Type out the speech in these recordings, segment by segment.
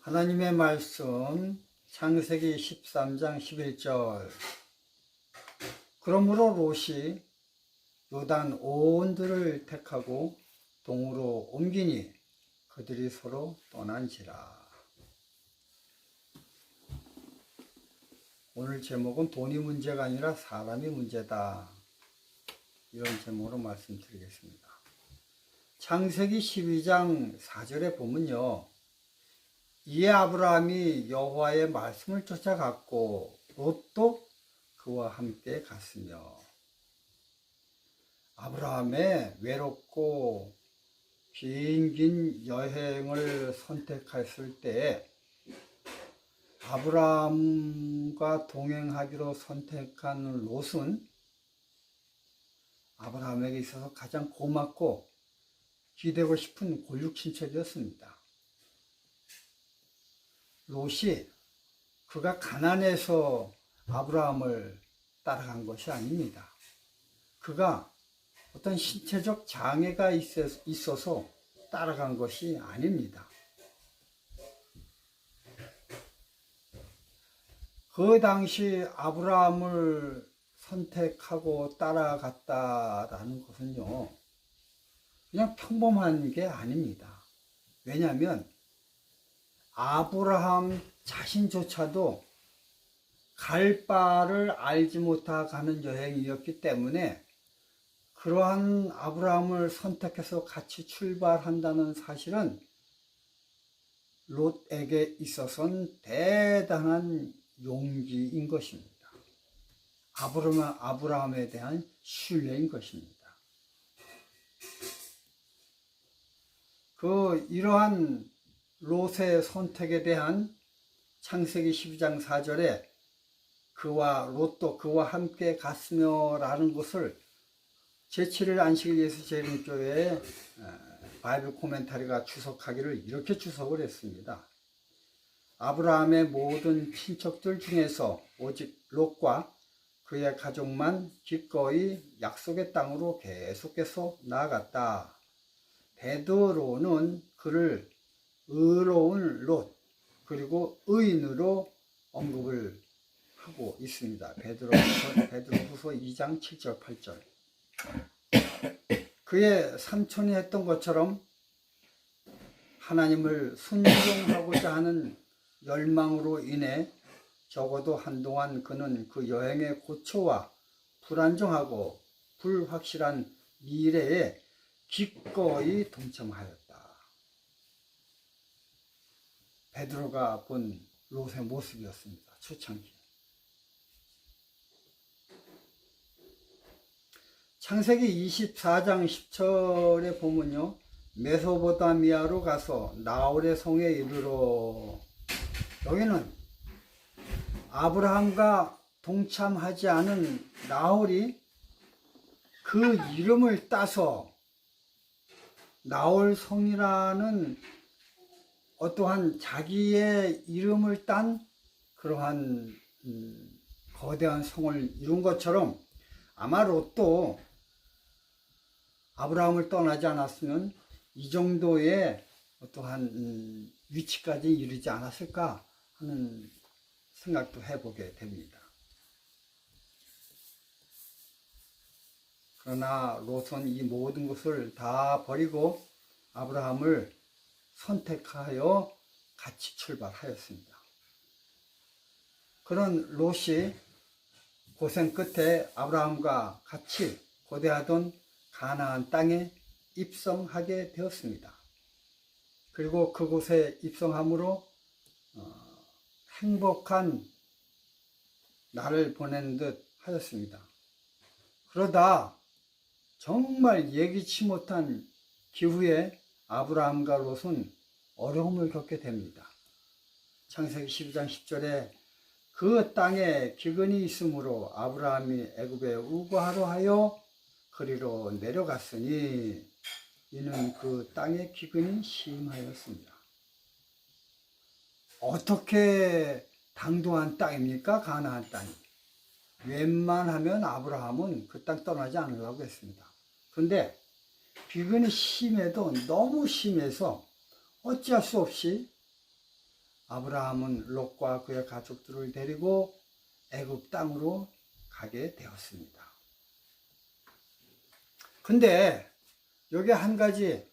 하나님의 말씀 창세기 13장 11절. 그러므로 롯이 요단 온 들을 택하고 동으로 옮기니 그들이 서로 떠난지라. 오늘 제목은 돈이 문제가 아니라 사람이 문제다, 이런 제목으로 말씀드리겠습니다. 창세기 12장 4절에 보면요, 이에 아브라함이 여호와의 말씀을 쫓아갔고 롯도 그와 함께 갔으며. 아브라함의 외롭고 긴 여행을 선택했을 때 아브라함과 동행하기로 선택한 롯은 아브라함에게 있어서 가장 고맙고 기대고 싶은 골육친척이었습니다. 롯이 그가 가난해서 아브라함을 따라간 것이 아닙니다. 그가 어떤 신체적 장애가 있어서 따라간 것이 아닙니다. 그 당시 아브라함을 선택하고 따라갔다라는 것은요, 그냥 평범한 게 아닙니다. 왜냐하면 아브라함 자신조차도 갈 바를 알지 못하고 가는 여행이었기 때문에 그러한 아브라함을 선택해서 같이 출발한다는 사실은 롯에게 있어서는 대단한 용기인 것입니다. 아브라함에 대한 신뢰인 것입니다. 이러한 롯의 선택에 대한 창세기 12장 4절에 그와 롯도 그와 함께 갔으며 라는 것을 제7일 안식일 예수재림교회의 바이블 코멘타리가 주석하기를 이렇게 주석을 했습니다. 아브라함의 모든 친척들 중에서 오직 롯과 그의 가족만 기꺼이 약속의 땅으로 계속해서 나아갔다. 베드로는 그를 의로운 롯 그리고 의인으로 언급을 하고 있습니다. 베드로후서 2장 7절 8절. 그의 삼촌이 했던 것처럼 하나님을 순종하고자 하는 열망으로 인해 적어도 한동안 그는 그 여행의 고초와 불안정하고 불확실한 미래에 기꺼이 동참하였다. 베드로가 본 롯의 모습이었습니다. 초창기. 창세기 24장 10절에 보면요, 메소포타미아로 가서 나홀의 성에 이르러. 여기는 아브라함과 동참하지 않은 나홀이 그 이름을 따서 나홀 성이라는 어떠한 자기의 이름을 딴 그러한 거대한 성을 이룬 것처럼 아마 롯도 아브라함을 떠나지 않았으면 이 정도의 어떠한 위치까지 이르지 않았을까 하는 생각도 해보게 됩니다. 그러나 롯은 이 모든 것을 다 버리고 아브라함을 선택하여 같이 출발하였습니다. 그런 롯이 고생 끝에 아브라함과 같이 고대하던 가나안 땅에 입성하게 되었습니다. 그리고 그곳에 입성함으로 행복한 날을 보낸 듯 하였습니다. 그러다 정말 예기치 못한 기후에 아브라함과 롯은 어려움을 겪게 됩니다. 창세기 12장 10절에 그 땅에 기근이 있으므로 아브라함이 애굽에 우거하러 하여 그리로 내려갔으니 이는 그 땅의 기근이 심하였습니다. 어떻게 당도한 땅입니까? 가나안 땅이. 웬만하면 아브라함은 그 땅 떠나지 않으려고 했습니다. 그런데 기근이 심해도 너무 심해서 어찌할 수 없이 아브라함은 롯과 그의 가족들을 데리고 애굽 땅으로 가게 되었습니다. 근데 여기 한 가지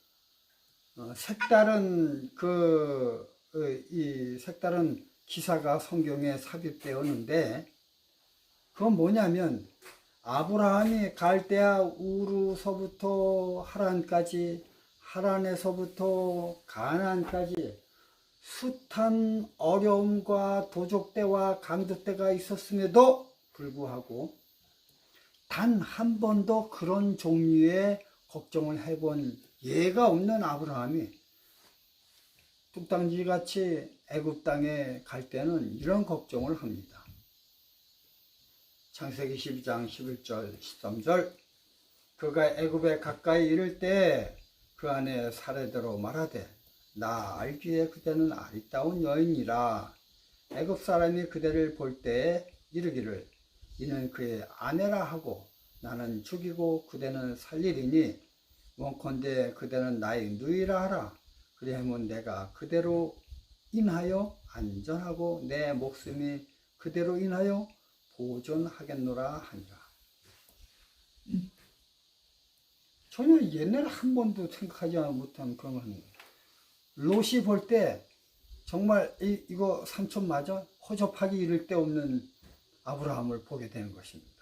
색다른 이 색다른 기사가 성경에 삽입되었는데, 그건 뭐냐면 아브라함이 갈대아 우르서부터 하란까지, 하란에서부터 가나안까지 숱한 어려움과 도적대와 강도대가 있었음에도 불구하고 단 한 번도 그런 종류의 걱정을 해본 예가 없는 아브라함이 뚝딱지같이 애굽 땅에 갈 때는 이런 걱정을 합니다. 창세기 12장 11절 13절 그가 애굽에 가까이 이를 때 그 안에 사례대로 말하되 나 알기에 그대는 아리따운 여인이라. 애굽 사람이 그대를 볼 때에 이르기를 이는 그의 아내라 하고 나는 죽이고 그대는 살리리니 원컨대 그대는 나의 누이라 하라. 그리하면 내가 그대로 인하여 안전하고 내 목숨이 그대로 인하여 보존하겠노라 하니라. 전혀 옛날에 한 번도 생각하지 못한 그런 거예요. 롯이 볼 때 정말 이거 삼촌 맞아? 허접하기 이를 데 없는 아브라함을 보게 되는 것입니다.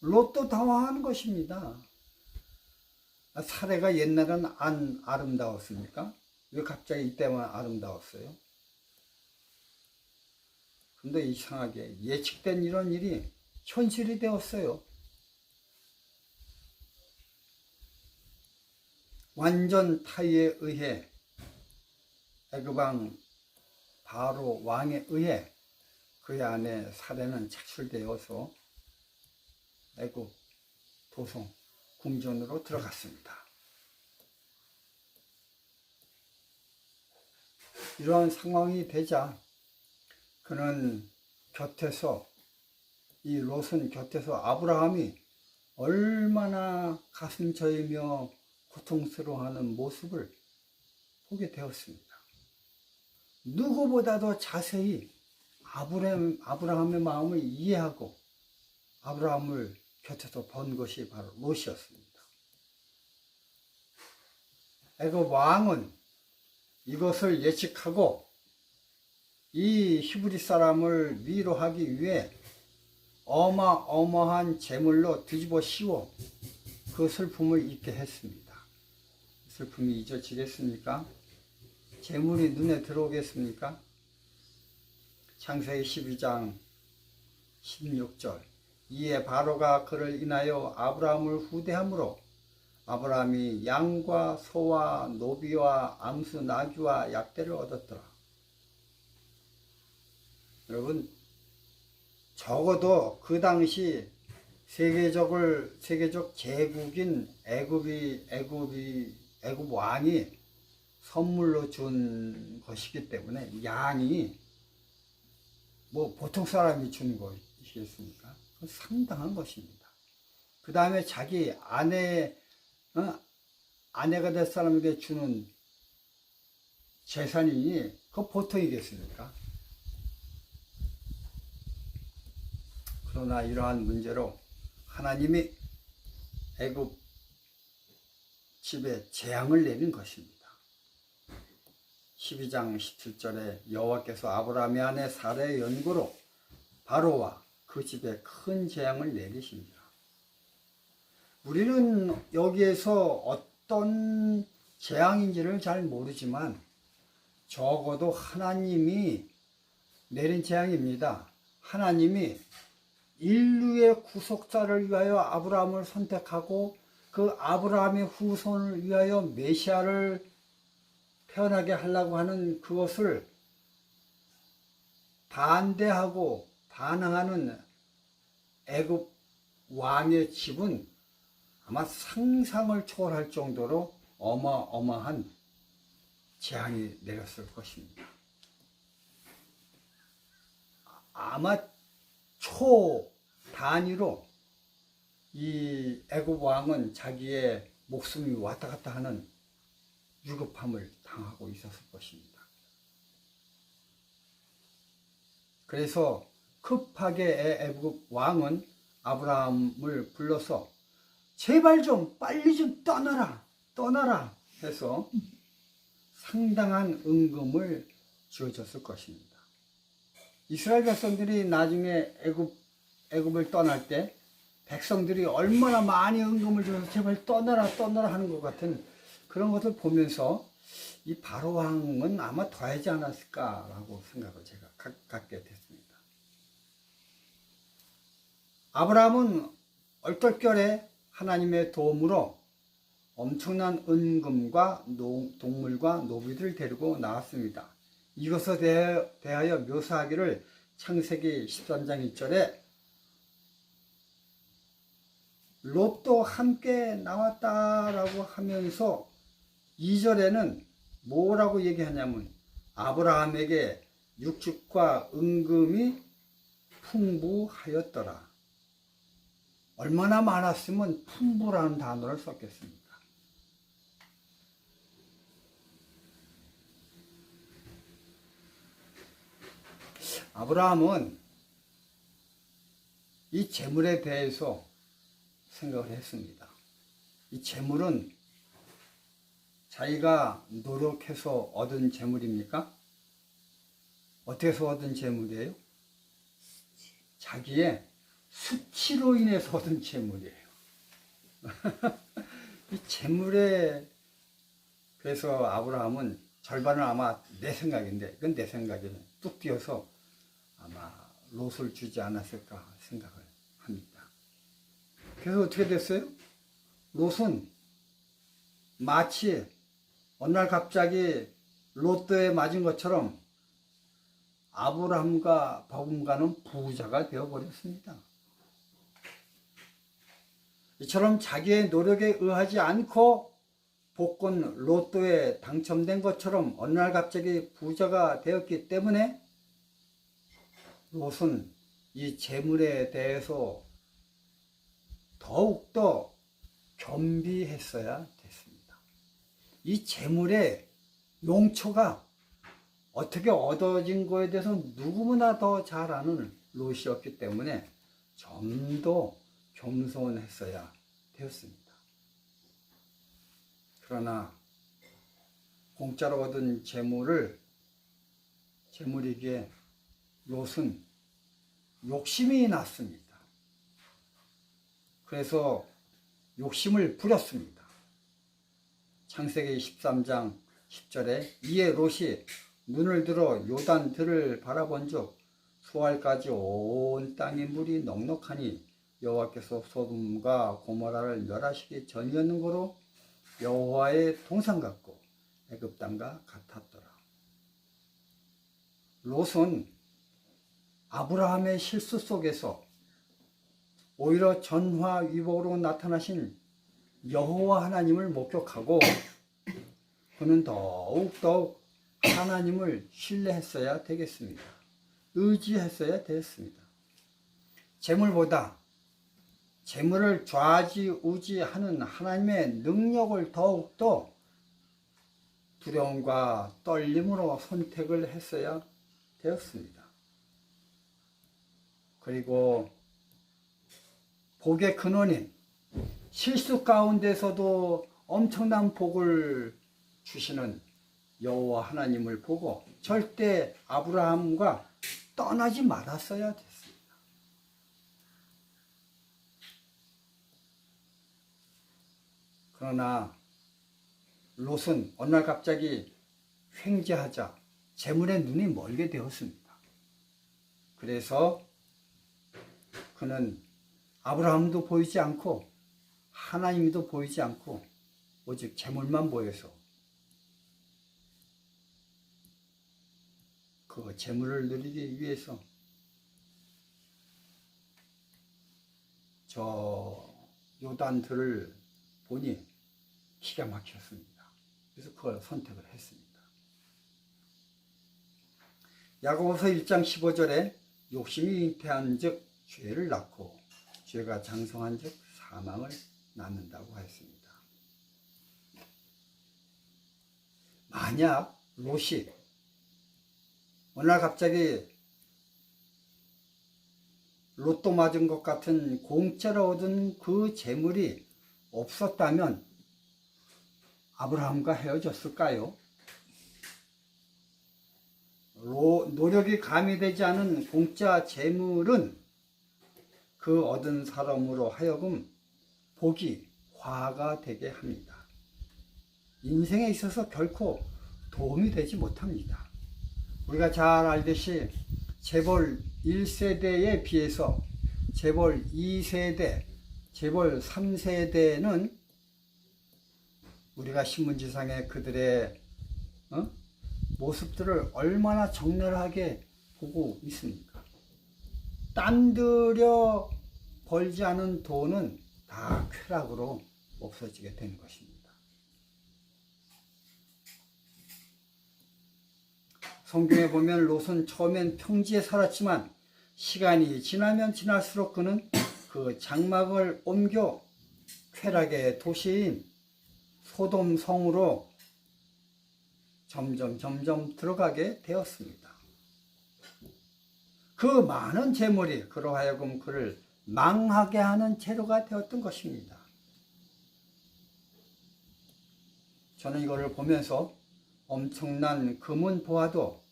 롯도 당황하는 것입니다. 사례가 옛날에는 안 아름다웠습니까? 왜 갑자기 이때만 아름다웠어요? 근데 이상하게 예측된 이런 일이 현실이 되었어요. 완전 타의에 의해 애굽왕 바로 왕에 의해 그의 아내 사례는 착출되어서 애굽 도성 궁전으로 들어갔습니다. 이러한 상황이 되자 그는 곁에서, 이 롯은 곁에서 아브라함이 얼마나 가슴 저리며 고통스러워하는 모습을 보게 되었습니다. 누구보다도 자세히 아브라함의 마음을 이해하고 아브라함을 곁에서 본 것이 바로 롯이었습니다. 애굽 왕은 이것을 예측하고 이 히브리 사람을 위로하기 위해 어마어마한 재물로 뒤집어 씌워 그 슬픔을 잊게 했습니다. 슬픔이 잊어지겠습니까? 재물이 눈에 들어오겠습니까? 창세기 12장 16절 이에 바로가 그를 인하여 아브라함을 후대함으로 아브라함이 양과 소와 노비와 암수 나귀와 약대를 얻었더라. 여러분, 적어도 그 당시 세계적 제국인 애굽 왕이 선물로 준 것이기 때문에 양이 뭐 보통 사람이 준 것이겠습니까? 상당한 것입니다. 그 다음에 자기 아내가 될 사람에게 주는 재산이니 그거 보통이겠습니까? 그러나 이러한 문제로 하나님이 애굽 집에 재앙을 내린 것입니다. 12장 17절에 여호와께서 아브라함의 아내 사라의 연고로 바로와 그 집에 큰 재앙을 내리십니다. 우리는 여기에서 어떤 재앙인지를 잘 모르지만 적어도 하나님이 내린 재앙입니다. 하나님이 인류의 구속자를 위하여 아브라함을 선택하고 그 아브라함의 후손을 위하여 메시아를 태어나게 하려고 하는 그것을 반대하고 반항하는 애굽 왕의 집은 아마 상상을 초월할 정도로 어마어마한 재앙이 내렸을 것입니다. 아마 초 단위로 이 애굽 왕은 자기의 목숨이 왔다 갔다 하는 위급함을 당했습니다. 당하고 있었을 것입니다. 그래서 급하게 애굽 왕은 아브라함을 불러서 제발 좀 빨리 좀 떠나라 해서 상당한 은금을 지어줬을 것입니다. 이스라엘 백성들이 나중에 애굽을 떠날 때 백성들이 얼마나 많이 은금을 줘서 제발 떠나라 하는 것 같은 그런 것을 보면서 이 바로 왕은 아마 더 하지 않았을까라고 생각을 제가 갖게 됐습니다. 아브라함은 얼떨결에 하나님의 도움으로 엄청난 은금과 동물과 노비들을 데리고 나왔습니다. 이것에 대하여 묘사하기를 창세기 13장 1절에 롯도 함께 나왔다라고 하면서 2절에는 뭐라고 얘기하냐면 아브라함에게 육축과 은금이 풍부하였더라. 얼마나 많았으면 풍부라는 단어를 썼겠습니까? 아브라함은 이 재물에 대해서 생각을 했습니다. 이 재물은 자기가 노력해서 얻은 재물입니까? 어떻게 해서 얻은 재물이에요? 자기의 수치로 인해서 얻은 재물이에요. 이 재물에 그래서 아브라함은 절반을 아마 내 생각인데 이건 내 생각에는 뚝 띄어서 아마 롯을 주지 않았을까 생각을 합니다. 그래서 어떻게 됐어요? 롯은 마치 어느 날 갑자기 롯에 맞은 것처럼 아브라함과 버금가는 부자가 되어버렸습니다. 이처럼 자기의 노력에 의하지 않고 복권 로또에 당첨된 것처럼 어느 날 갑자기 부자가 되었기 때문에 롯은 이 재물에 대해서 더욱더 겸비했어야 됐습니다. 이 재물의 용처가 어떻게 얻어진 거에 대해서 누구나 더 잘 아는 롯이었기 때문에 좀 더 겸손했어야 되었습니다. 그러나 공짜로 얻은 재물이기에 롯은 욕심이 났습니다. 그래서 욕심을 부렸습니다. 창세기 13장 10절에 이에 롯이 눈을 들어 요단 들을 바라본즉 수알까지 온 땅의 물이 넉넉하니 여호와께서 소돔과 고모라를 멸하시기 전이었는 거로 여호와의 동산 같고 애굽 땅과 같았더라. 롯은 아브라함의 실수 속에서 오히려 전화위복으로 나타나신 여호와 하나님을 목격하고 그는 더욱더욱 하나님을 신뢰했어야 되겠습니다. 의지했어야 되겠습니다. 재물보다 재물을 좌지우지하는 하나님의 능력을 더욱더 두려움과 떨림으로 선택을 했어야 되었습니다. 그리고 복의 근원인 실수 가운데서도 엄청난 복을 주시는 여호와 하나님을 보고 절대 아브라함과 떠나지 말았어야 됐습니다. 그러나 롯은 어느 날 갑자기 횡재하자 재물에 눈이 멀게 되었습니다. 그래서 그는 아브라함도 보이지 않고 하나님도 보이지 않고 오직 재물만 보여서 그 재물을 누리기 위해서 저 요단들을 보니 기가 막혔습니다. 그래서 그걸 선택을 했습니다. 야고보서 1장 15절에 욕심이 잉태한 즉 죄를 낳고 죄가 장성한 즉 사망을 낳는다고 했습니다. 만약 롯이 어느 날 갑자기 로또 맞은 것 같은 공짜로 얻은 그 재물이 없었다면 아브라함과 헤어졌을까요? 노력이 가미되지 않은 공짜 재물은 그 얻은 사람으로 하여금 복이 화가 되게 합니다. 인생에 있어서 결코 도움이 되지 못합니다. 우리가 잘 알듯이 재벌 1세대에 비해서 재벌 2세대, 재벌 3세대는 우리가 신문지상에 그들의 모습들을 얼마나 적나라하게 보고 있습니까? 땀 들여 벌지 않은 돈은 다 쾌락으로 없어지게 되는 것입니다. 성경에 보면 롯은 처음엔 평지에 살았지만 시간이 지나면 지날수록 그는 그 장막을 옮겨 쾌락의 도시인 소돔 성으로 점점 들어가게 되었습니다. 그 많은 재물이 그로 하여금 그를 망하게 하는 재료가 되었던 것입니다. 저는 이거를 보면서 엄청난 금은 보아도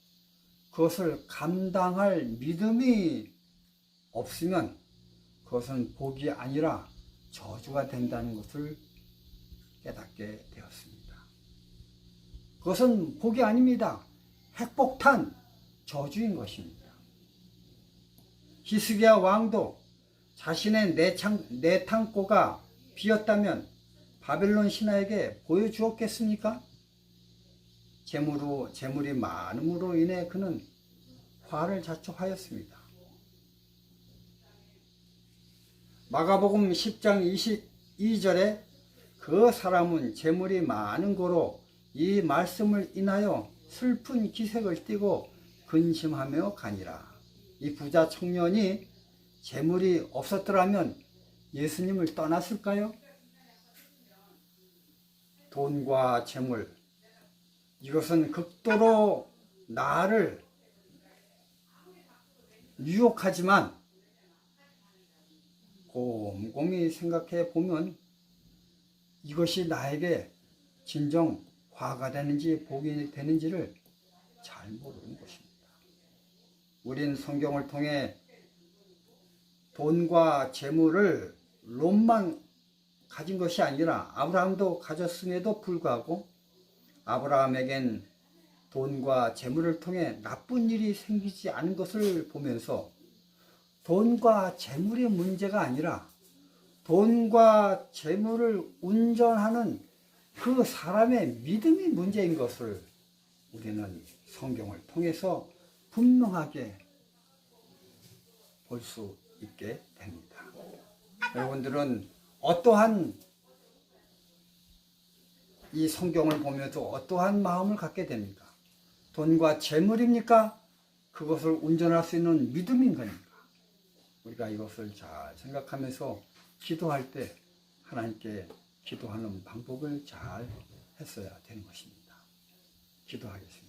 그것을 감당할 믿음이 없으면 그것은 복이 아니라 저주가 된다는 것을 깨닫게 되었습니다. 그것은 복이 아닙니다. 핵폭탄, 저주인 것입니다. 히스기야 왕도 자신의 내창고가 비었다면 바벨론 신하에게 보여주었겠습니까? 재물이 많음으로 인해 그는 화를 자초하였습니다. 마가복음 10장 22절에 그 사람은 재물이 많은 고로 이 말씀을 인하여 슬픈 기색을 띠고 근심하며 가니라. 이 부자 청년이 재물이 없었더라면 예수님을 떠났을까요? 돈과 재물, 이것은 극도로 나를 유혹하지만 곰곰이 생각해 보면 이것이 나에게 진정 화가 되는지 복이 되는지를 잘 모르는 것입니다. 우린 성경을 통해 돈과 재물을 롯만 가진 것이 아니라 아브라함도 가졌음에도 불구하고 아브라함에겐 돈과 재물을 통해 나쁜 일이 생기지 않은 것을 보면서 돈과 재물의 문제가 아니라 돈과 재물을 운전하는 그 사람의 믿음이 문제인 것을 우리는 성경을 통해서 분명하게 볼 수 있게 됩니다. 여러분들은 어떠한 이 성경을 보면서 어떠한 마음을 갖게 됩니까? 돈과 재물입니까? 그것을 운전할 수 있는 믿음인 겁니까? 우리가 이것을 잘 생각하면서 기도할 때 하나님께 기도하는 방법을 잘 했어야 되는 것입니다. 기도하겠습니다.